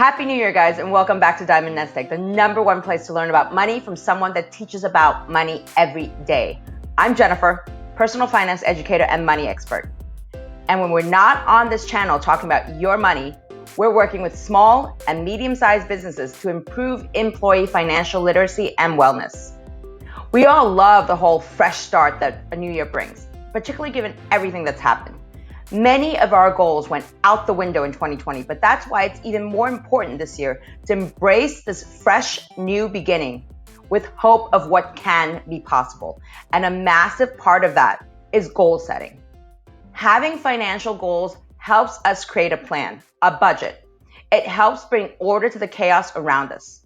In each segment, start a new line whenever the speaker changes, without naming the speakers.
Happy New Year, guys, and welcome back to Diamond NestEgg, the #1 place to learn about money from someone that teaches about money every day. I'm Jennifer, personal finance educator and money expert. And when we're not on this channel talking about your money, we're working with small and medium-sized businesses to improve employee financial literacy and wellness. We all love the whole fresh start that a new year brings, particularly given everything that's happened. Many of our goals went out the window in 2020, but that's why it's even more important this year to embrace this fresh new beginning with hope of what can be possible. And a massive part of that is goal setting. Having financial goals helps us create a plan, a budget. It helps bring order to the chaos around us.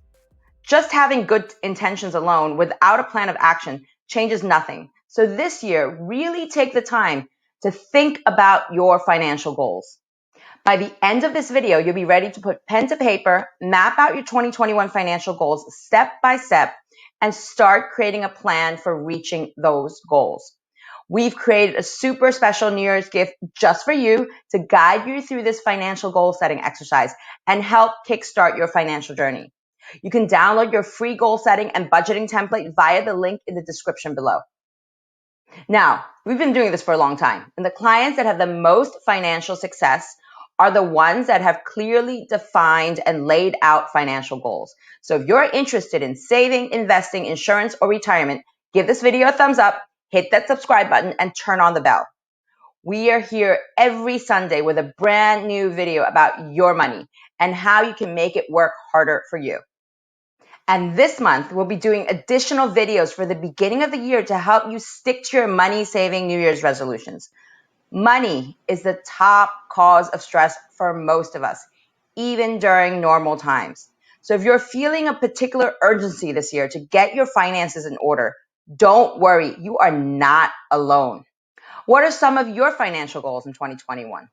Just having good intentions alone without a plan of action changes nothing. So this year, really take the time to think about your financial goals. By the end of this video, you'll be ready to put pen to paper, map out your 2021 financial goals step by step, and start creating a plan for reaching those goals. We've created a super special New Year's gift just for you to guide you through this financial goal setting exercise and help kickstart your financial journey. You can download your free goal setting and budgeting template via the link in the description below. Now, we've been doing this for a long time, and the clients that have the most financial success are the ones that have clearly defined and laid out financial goals. So if you're interested in saving, investing, insurance, or retirement, give this video a thumbs up, hit that subscribe button, and turn on the bell. We are here every Sunday with a brand new video about your money and how you can make it work harder for you. And this month, we'll be doing additional videos for the beginning of the year to help you stick to your money-saving New Year's resolutions. Money is the top cause of stress for most of us, even during normal times. So if you're feeling a particular urgency this year to get your finances in order, don't worry, you are not alone. What are some of your financial goals in 2021?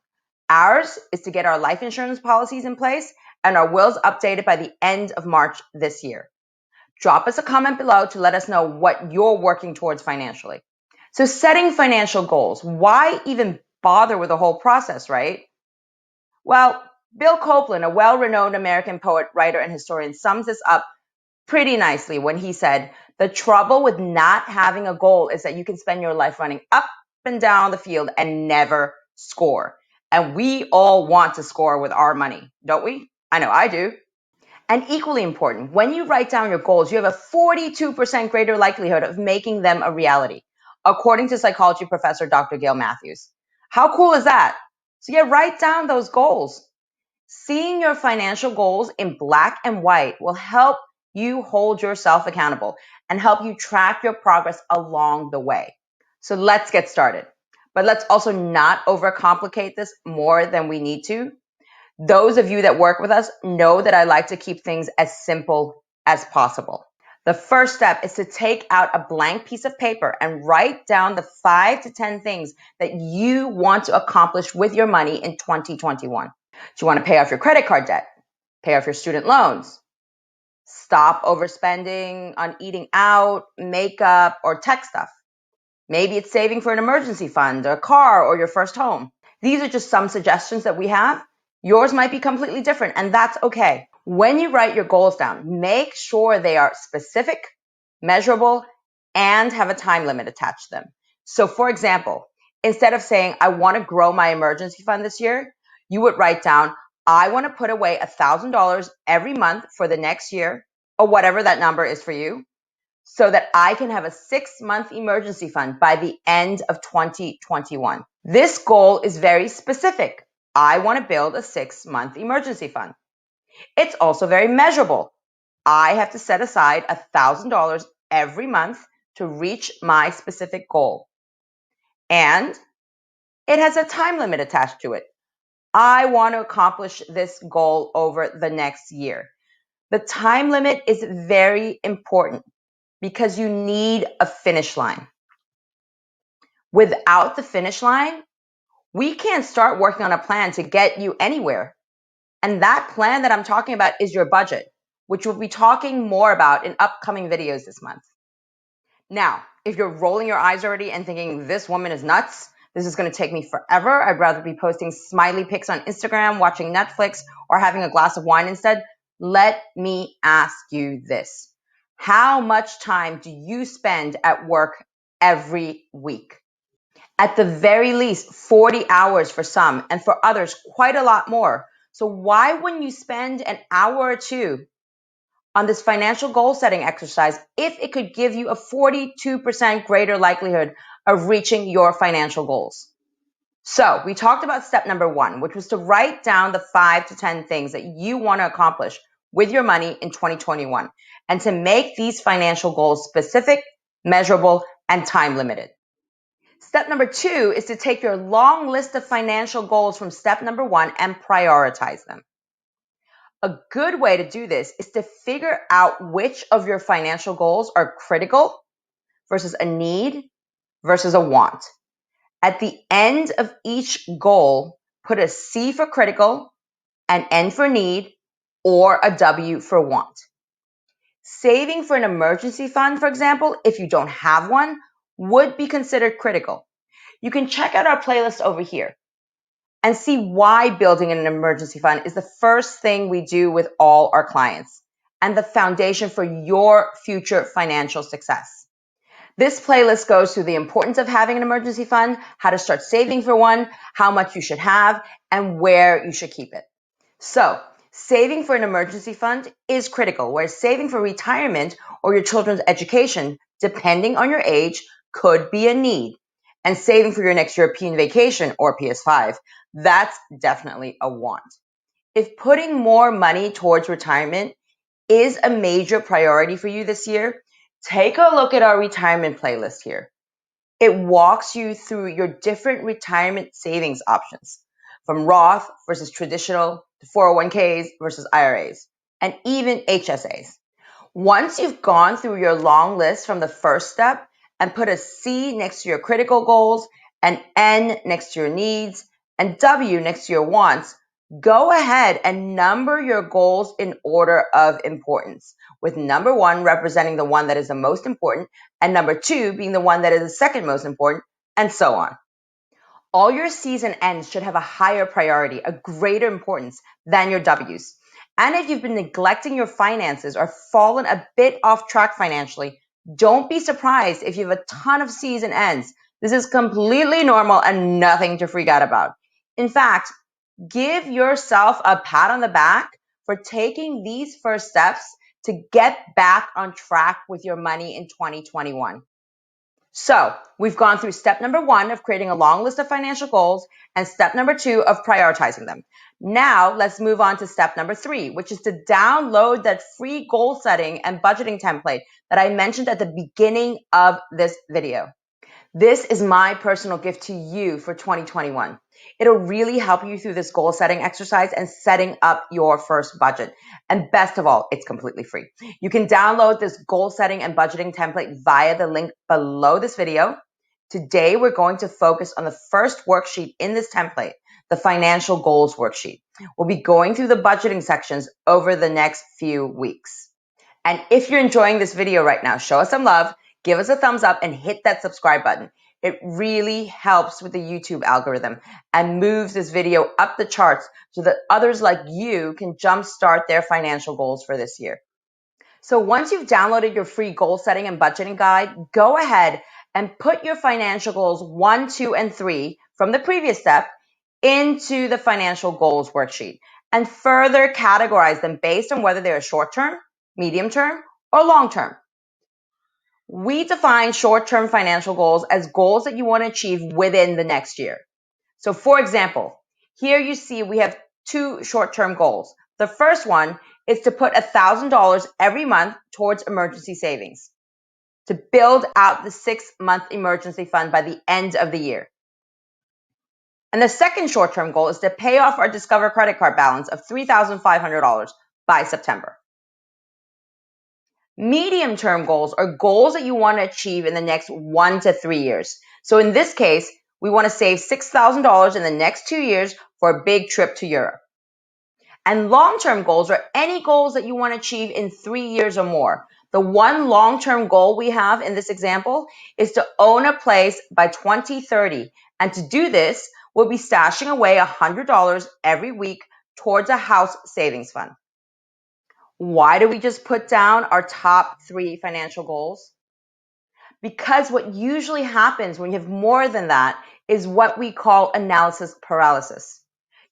Ours is to get our life insurance policies in place and our wills updated by the end of March this year. Drop us a comment below to let us know what you're working towards financially. So setting financial goals, why even bother with the whole process, right? Well, Bill Copeland, a well-renowned American poet, writer, and historian, sums this up pretty nicely when he said, "The trouble with not having a goal is that you can spend your life running up and down the field and never score." And we all want to score with our money, don't we? I know I do. And equally important, when you write down your goals, you have a 42% greater likelihood of making them a reality, according to psychology professor Dr. Gail Matthews. How cool is that? So yeah, write down those goals. Seeing your financial goals in black and white will help you hold yourself accountable and help you track your progress along the way. So let's get started. But let's also not overcomplicate this more than we need to. Those of you that work with us know that I like to keep things as simple as possible. The first step is to take out a blank piece of paper and write down the 5 to 10 things that you want to accomplish with your money in 2021. Do you want to pay off your credit card debt? Pay off your student loans? Stop overspending on eating out, makeup, or tech stuff? Maybe it's saving for an emergency fund, a car, or your first home. These are just some suggestions that we have. Yours might be completely different, and that's okay. When you write your goals down, make sure they are specific, measurable, and have a time limit attached to them. So for example, instead of saying, "I want to grow my emergency fund this year," you would write down, "I want to put away $1,000 every month for the next year," or whatever that number is for you, "so that I can have a 6-month emergency fund by the end of 2021. This goal is very specific. I want to build a 6-month emergency fund. It's also very measurable. I have to set aside $1,000 every month to reach my specific goal. And it has a time limit attached to it. I want to accomplish this goal over the next year." The time limit is very important because you need a finish line. Without the finish line, we can't start working on a plan to get you anywhere. And that plan that I'm talking about is your budget, which we'll be talking more about in upcoming videos this month. Now, if you're rolling your eyes already and thinking this woman is nuts, This is going to take me forever. I'd rather be posting smiley pics on Instagram, watching Netflix, or having a glass of wine instead. Let me ask you this. How much time do you spend at work every week? At the very least, 40 hours for some, and for others, quite a lot more. So why wouldn't you spend an hour or two on this financial goal setting exercise if it could give you a 42% greater likelihood of reaching your financial goals? So we talked about step number 1, which was to write down the 5 to 10 things that you want to accomplish with your money in 2021 and to make these financial goals specific, measurable, and time limited. Step number 2 is to take your long list of financial goals from step number 1 and prioritize them. A good way to do this is to figure out which of your financial goals are critical versus a need versus a want. At the end of each goal, put a C for critical, an N for need, or a W for want. Saving for an emergency fund, for example, if you don't have one, would be considered critical. You can check out our playlist over here and see why building an emergency fund is the first thing we do with all our clients and the foundation for your future financial success. This playlist goes through the importance of having an emergency fund, how to start saving for one, how much you should have, and where you should keep it. So, saving for an emergency fund is critical, whereas saving for retirement or your children's education, depending on your age, could be a need. And saving for your next European vacation or PS5, that's definitely a want. If putting more money towards retirement is a major priority for you this year, take a look at our retirement playlist here. It walks you through your different retirement savings options, from Roth versus traditional to 401ks versus IRAs, and even HSAs. Once you've gone through your long list from the first step and put a C next to your critical goals, an N next to your needs, and W next to your wants, go ahead and number your goals in order of importance, with number 1 representing the one that is the most important, and number 2 being the one that is the second most important, and so on. All your C's and N's should have a higher priority, a greater importance than your W's. And if you've been neglecting your finances or fallen a bit off track financially, don't be surprised if you have a ton of C's and N's. This is completely normal and nothing to freak out about. In fact, give yourself a pat on the back for taking these first steps to get back on track with your money in 2021. So we've gone through step number 1 of creating a long list of financial goals and step number 2 of prioritizing them. Now let's move on to step number 3, which is to download that free goal setting and budgeting template that I mentioned at the beginning of this video. This is my personal gift to you for 2021. It'll really help you through this goal setting exercise and setting up your first budget. And best of all, it's completely free. You can download this goal setting and budgeting template via the link below this video. Today, we're going to focus on the first worksheet in this template, the financial goals worksheet. We'll be going through the budgeting sections over the next few weeks. And if you're enjoying this video right now, show us some love. Give us a thumbs up and hit that subscribe button. It really helps with the YouTube algorithm and moves this video up the charts so that others like you can jumpstart their financial goals for this year. So once you've downloaded your free goal setting and budgeting guide, go ahead and put your financial goals 1, 2, and 3 from the previous step into the financial goals worksheet and further categorize them based on whether they're short-term, medium-term, or long-term. We define short-term financial goals as goals that you want to achieve within the next year. So for example, here you see we have 2 short-term goals. The first one is to put $1,000 every month towards emergency savings to build out the 6-month emergency fund by the end of the year. And the second short-term goal is to pay off our Discover credit card balance of $3,500 by September. Medium-term goals are goals that you want to achieve in the next 1 to 3 years. So in this case, we want to save $6,000 in the next 2 years for a big trip to Europe. And long-term goals are any goals that you want to achieve in 3 years or more. The one long-term goal we have in this example is to own a place by 2030 And to do this, we'll be stashing away $100 every week towards a house savings fund. Why do we just put down our top 3 financial goals? Because what usually happens when you have more than that is what we call analysis paralysis.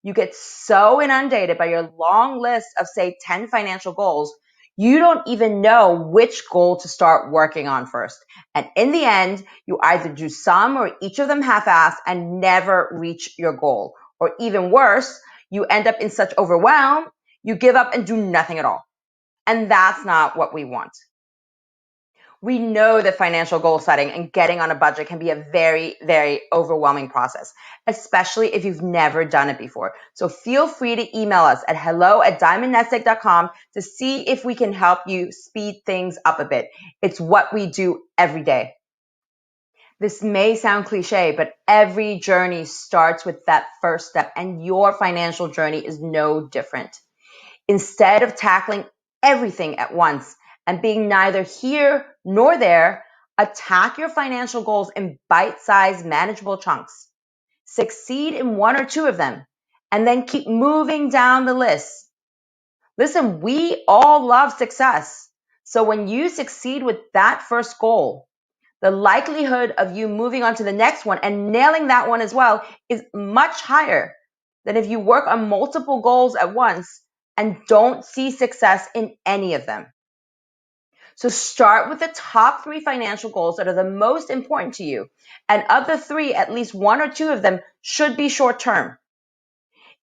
You get so inundated by your long list of, say, 10 financial goals, you don't even know which goal to start working on first. And in the end, you either do some or each of them half-assed and never reach your goal. Or even worse, you end up in such overwhelm, you give up and do nothing at all. And that's not what we want. We know that financial goal setting and getting on a budget can be a very, very overwhelming process, especially if you've never done it before. So feel free to email us at hello@diamondnestegg.com to see if we can help you speed things up a bit. It's what we do every day. This may sound cliche, but every journey starts with that first step, and your financial journey is no different. Instead of tackling everything at once and being neither here nor there, attack your financial goals in bite-sized, manageable chunks. Succeed in 1 or 2 of them, and then keep moving down the list. Listen, we all love success. So when you succeed with that first goal, the likelihood of you moving on to the next one and nailing that one as well is much higher than if you work on multiple goals at once and don't see success in any of them. So start with the top 3 financial goals that are the most important to you. And of the 3, at least 1 or 2 of them should be short term.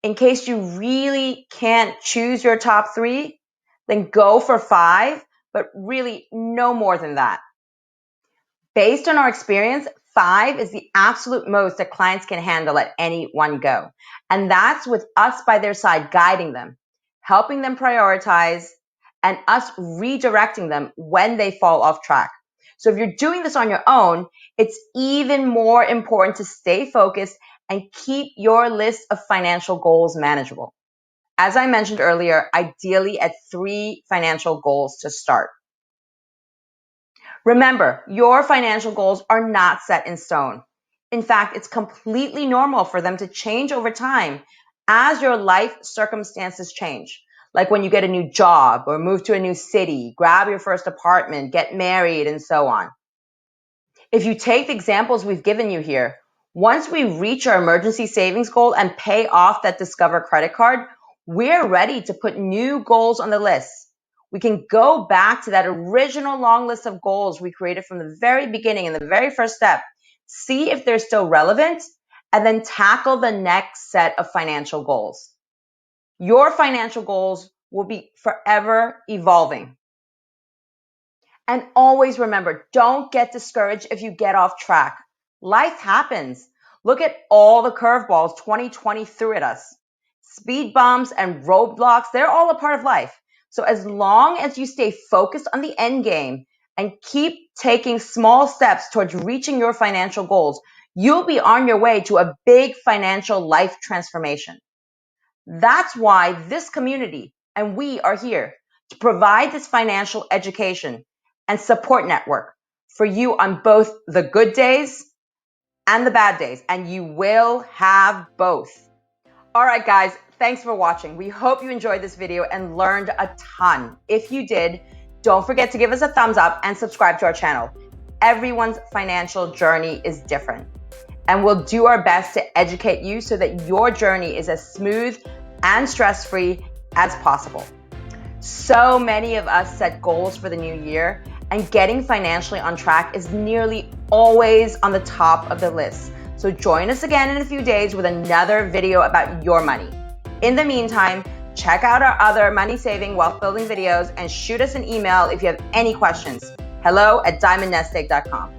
In case you really can't choose your top 3, then go for 5, but really no more than that. Based on our experience, 5 is the absolute most that clients can handle at any one go. And that's with us by their side, guiding them, helping them prioritize, and us redirecting them when they fall off track. So if you're doing this on your own, it's even more important to stay focused and keep your list of financial goals manageable. As I mentioned earlier, ideally at 3 financial goals to start. Remember, your financial goals are not set in stone. In fact, it's completely normal for them to change over time as your life circumstances change. Like when you get a new job or move to a new city, grab your first apartment, get married, and so on. If you take the examples we've given you here, once we reach our emergency savings goal and pay off that Discover credit card, we're ready to put new goals on the list. We can go back to that original long list of goals we created from the very beginning in the very first step, see if they're still relevant, and then tackle the next set of financial goals. Your financial goals will be forever evolving. And always remember, don't get discouraged if you get off track. Life happens. Look at all the curveballs 2020 threw at us. Speed bumps and roadblocks, they're all a part of life. So as long as you stay focused on the end game and keep taking small steps towards reaching your financial goals, you'll be on your way to a big financial life transformation. That's why this community and we are here to provide this financial education and support network for you on both the good days and the bad days, and you will have both. All right, guys, thanks for watching. We hope you enjoyed this video and learned a ton. If you did, don't forget to give us a thumbs up and subscribe to our channel. Everyone's financial journey is different, and we'll do our best to educate you so that your journey is as smooth and stress-free as possible. So many of us set goals for the new year, and getting financially on track is nearly always on the top of the list. So join us again in a few days with another video about your money. In the meantime, check out our other money-saving, wealth-building videos and shoot us an email if you have any questions. hello@diamondnestegg.com.